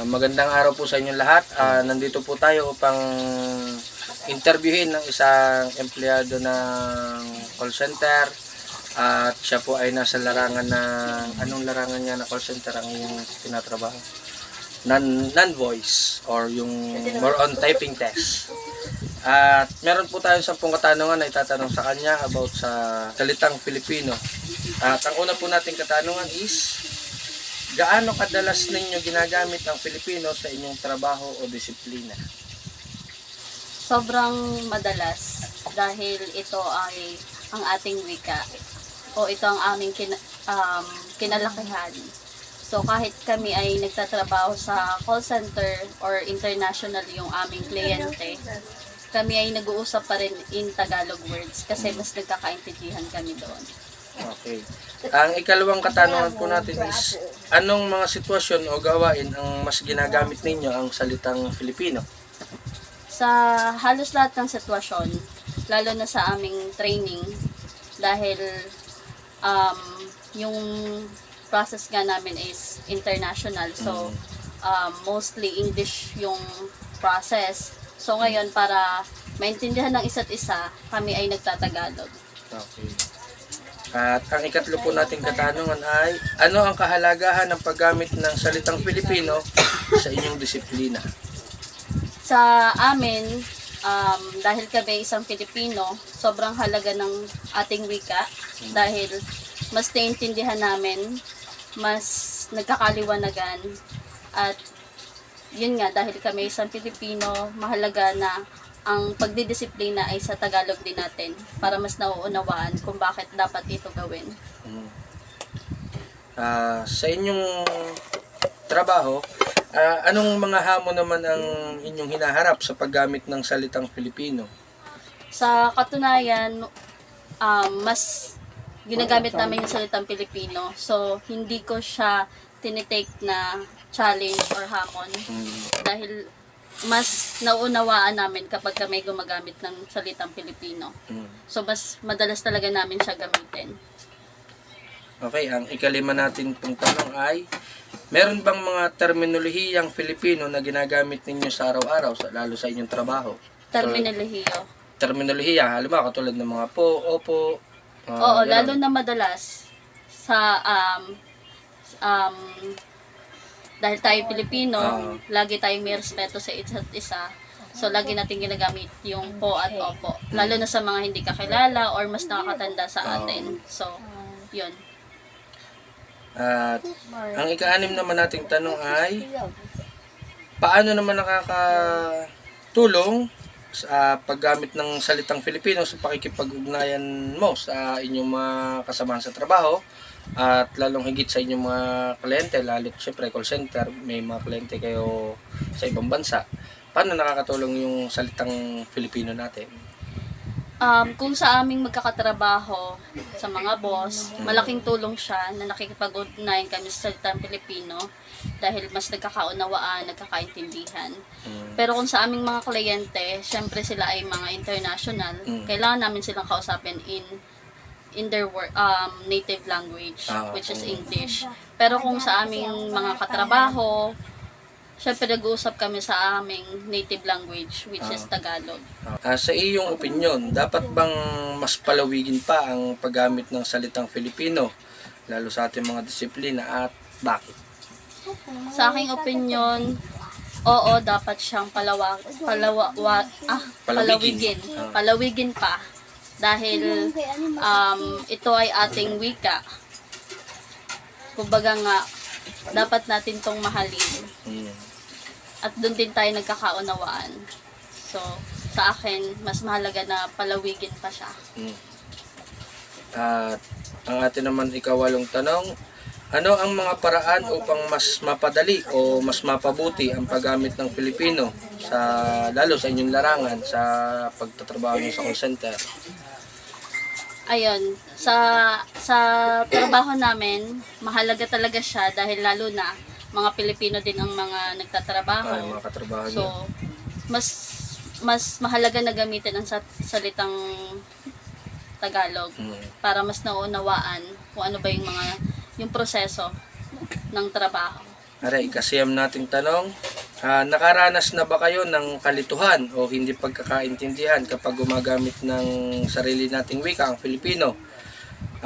Magandang araw po sa inyong lahat. Nandito po tayo upang interviewin ng isang empleyado ng call center. At siya po ay nasa larangan ng, anong larangan niya na call center ang iyong tinatrabaho? Non-voice or yung more on typing test. At meron po tayong 10 katanungan na itatanong sa kanya about sa salitang Filipino. At ang una po nating katanungan is, gaano kadalas ninyo ginagamit ang Filipino sa inyong trabaho o disiplina? Sobrang madalas dahil ito ay ang ating wika o ito ang aming kinalakihan. So kahit kami ay nagtatrabaho sa call center or international yung aming kliyente, kami ay nag-uusap pa rin in Tagalog words kasi mas nagkakaintindihan kami doon. Okay. Ang ikalawang katanungan po natin is, anong mga sitwasyon o gawain ang mas ginagamit ninyo ang salitang Filipino? Sa halos lahat ng sitwasyon, lalo na sa aming training, dahil yung process nga namin is international, so mostly English yung process. So ngayon, para maintindihan ng isa't isa, kami ay nagtatagalog. Okay. At ang ikatlo po nating katanungan ay, ano ang kahalagahan ng paggamit ng salitang Filipino sa inyong disiplina? Sa amin, dahil kami isang Pilipino, sobrang halaga ng ating wika dahil mas naiintindihan namin, mas nagkakaliwanagan, at yun nga, dahil kami isang Pilipino, mahalaga na ang pagdidisiplina ay sa Tagalog din natin para mas nauunawaan kung bakit dapat ito gawin. Sa inyong trabaho, anong mga hamon naman ang inyong hinaharap sa paggamit ng salitang Filipino? Sa katunayan, mas ginagamit namin yung salitang Pilipino. So, hindi ko siya tinitake na challenge or hamon. Dahil mas nauunawaan namin kapag kami gumagamit ng salitang Pilipino. So, mas madalas talaga namin siya gamitin. Okay, ang ikalima natin pong tanong ay, meron bang mga terminolohiyang Filipino na ginagamit ninyo sa araw-araw, lalo sa inyong trabaho? Terminolohiyo. Terminolohiya, halimbawa katulad ng mga po, opo. Oo, Ganun. lalo na madalas sa dahil tayo Pilipino, lagi tayong may respeto sa isa't isa. So, lagi natin ginagamit yung po at opo. Lalo na sa mga hindi kakilala or mas nakakatanda sa atin. So, yun. At ang ika-6 naman nating tanong ay, paano naman nakakatulong sa paggamit ng salitang Filipino sa pakikipag-ugnayan mo sa inyong mga kasamahan sa trabaho at lalong higit sa inyong mga kliyente, lalo siyempre call center, may mga kliyente kayo sa ibang bansa. Paano nakakatulong yung salitang Filipino natin? Kung sa aming magkakatrabaho sa mga boss, malaking tulong siya na nakikipag-ugnayan kami sa salitang Pilipino dahil mas nagkakaunawaan, nagkakaintindihan. Pero kung sa aming mga kliyente, syempre sila ay mga international, kailangan namin silang kausapin in their native language, which is English. Pero kung sa aming mga katrabaho, syempre nag-uusap kami sa aming native language, which is Tagalog. Sa iyong opinyon, dapat bang mas palawigin pa ang paggamit ng salitang Filipino, lalo sa ating mga disiplina, at bakit? Sa aking opinyon, oo, dapat siyang palawigin pa. Dahil ito ay ating wika. Kumbaga nga, dapat natin tong mahalin. At doon din tayo nagkakaunawaan. So, sa akin, mas mahalaga na palawigin pa siya. At ang atin naman ikawalong tanong, ano ang mga paraan upang mas mapadali o mas mapabuti ang paggamit ng Filipino lalo sa inyong larangan sa pagtatrabaho niyo sa call center? Ayun, sa trabaho namin, mahalaga talaga siya dahil lalo na mga Pilipino din ang mga nagtatrabaho. Mga katrabaho so, niyo. mas mahalaga na gamitin ang salitang Tagalog para mas nauunawaan kung ano ba yung proseso ng trabaho. Aray, ikasiyam nating tanong. Nakaranas na ba kayo ng kalituhan o hindi pagkakaintindihan kapag gumagamit ng sarili nating wika, ang Filipino?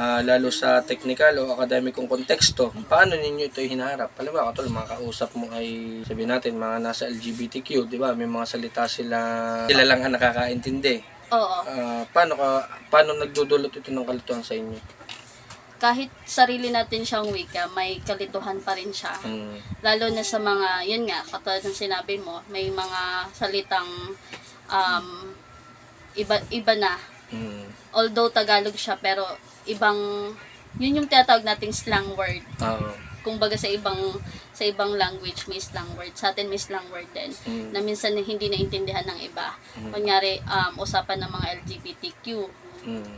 Lalo sa technical o akademikong konteksto, paano ninyo ito hinaharap? Alam mo, katulad mga kausap mo ay sabihin natin mga nasa LGBTQ, di ba? May mga salita sila lang ang nakakaintindi. Oo. Paano nagdudulot ito ng kalituhan sa inyo? Kahit sarili natin siyang wika, may kalituhan pa rin siya. Lalo na sa mga, yun nga, katulad ng sinabi mo, may mga salitang iba na. Although Tagalog siya, pero yun yung tinatawag nating slang word. Kumbaga sa ibang language may slang word. Sa atin may slang word din. Na minsan hindi naintindihan ng iba. Kunyari, usapan ng mga LGBTQ.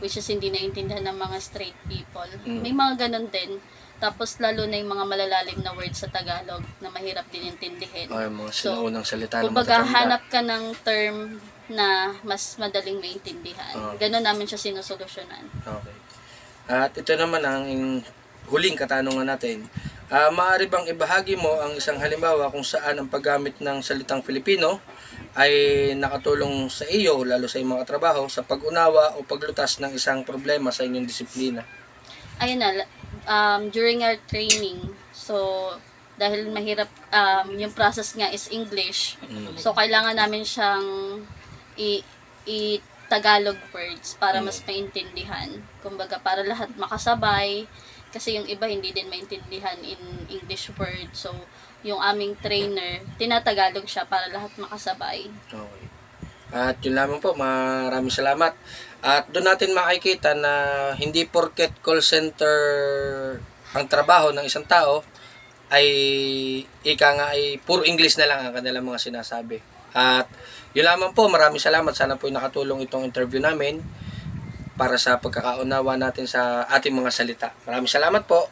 Which is hindi naintindihan ng mga straight people. May mga ganun din. Tapos lalo na yung mga malalalim na words sa Tagalog na mahirap din intindihin. Ay, mga sinaunang salita na kumbaga matatanda. hanap ka ng term na mas madaling maintindihan. Ganun namin siya sinusolusyonan. Okay. At ito naman ang huling katanungan natin. Maaari bang ibahagi mo ang isang halimbawa kung saan ang paggamit ng salitang Filipino ay nakatulong sa iyo, lalo sa iyong mga trabaho, sa pag-unawa o paglutas ng isang problema sa inyong disiplina? Ayun na, during our training, so dahil mahirap, yung process nga is English, so kailangan namin siyang i-Tagalog words para mas maintindihan. Kumbaga, para lahat makasabay, kasi yung iba hindi din maintindihan in English word. So, yung aming trainer, tinatagalog siya para lahat makasabay. Okay. At yun lamang po, maraming salamat. At doon natin makikita na hindi porket call center ang trabaho ng isang tao, ay puro English na lang ang kanilang mga sinasabi. At yun lamang po, maraming salamat. Sana po nakatulong itong interview namin para sa pagkakaunawa natin sa ating mga salita. Maraming salamat po.